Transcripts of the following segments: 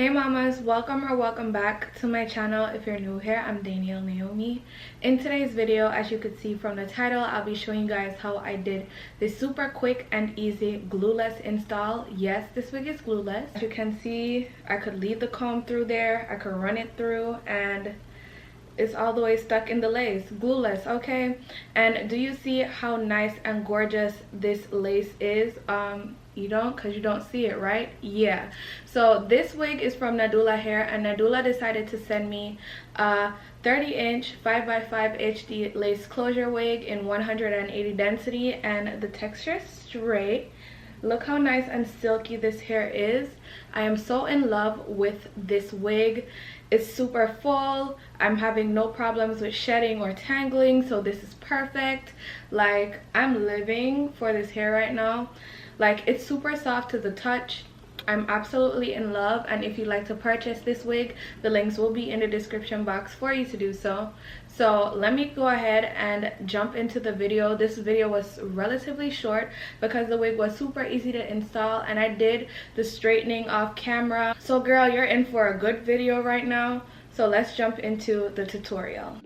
Hey mamas, welcome or welcome back to my channel. If you're new here, I'm Danielle Naomi. In today's video, as you could see from the title, I'll be showing you guys how I did this super quick and easy glueless install. Yes, this wig is glueless. As you can see, I could lead the comb through there, I could run it through, and it's all the way stuck in the lace, glueless. Okay, and do you see how nice and gorgeous this lace is? You don't, because you don't see it, right? Yeah, so this wig is from Nadula hair, and Nadula decided to send me a 30-inch 5x5 HD lace closure wig in 180 density, and the texture is straight. Look how nice and silky this hair is. I am so in love with this wig. It's super full. I'm having no problems with shedding or tangling, so this is perfect. Like, I'm living for this hair right now. Like, it's super soft to the touch. I'm absolutely in love, and if you'd like to purchase this wig, the links will be in the description box for you to do so. So let me go ahead and jump into the video. This video was relatively short because the wig was super easy to install, and I did the straightening off camera. So girl, you're in for a good video right now. So let's jump into the tutorial.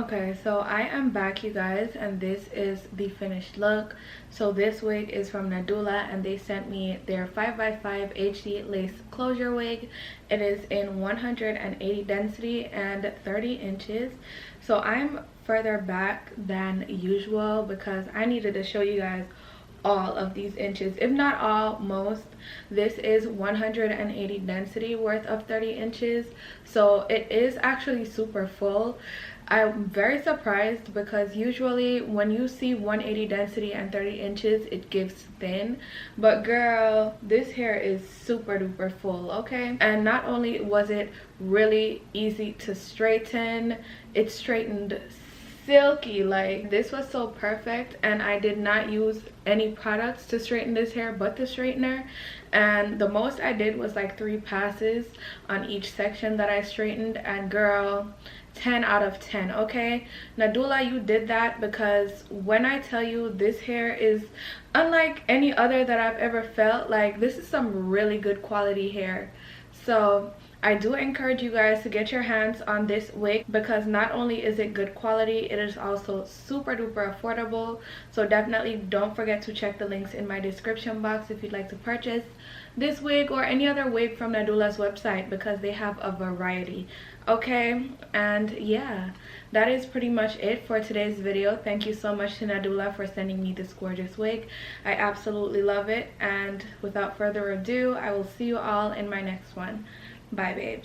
Okay, so I am back, you guys, and this is the finished look. So this wig is from Nadula, and they sent me their 5x5 HD lace closure wig. It is in 180 density and 30 inches. So I'm further back than usual because I needed to show you guys all of these inches, if not all, most. This is 180 density worth of 30 inches, so it is actually super full. I'm very surprised because usually when you see 180 density and 30 inches it gives thin, but girl, this hair is super duper full, okay? And not only was it really easy to straighten, it straightened silky. Like, this was so perfect, and I did not use any products to straighten this hair but the straightener, and the most I did was like 3 passes on each section that I straightened, and girl, 10 out of 10. Okay, Nadula, you did that, because when I tell you this hair is unlike any other that I've ever felt, like, this is some really good quality hair. So I do encourage you guys to get your hands on this wig because not only is it good quality, it is also super duper affordable. So definitely don't forget to check the links in my description box if you'd like to purchase this wig or any other wig from Nadula's website, because they have a variety. Okay, and yeah, that is pretty much it for today's video. Thank you so much to Nadula for sending me this gorgeous wig. I absolutely love it, and without further ado, I will see you all in my next one. Bye, babes.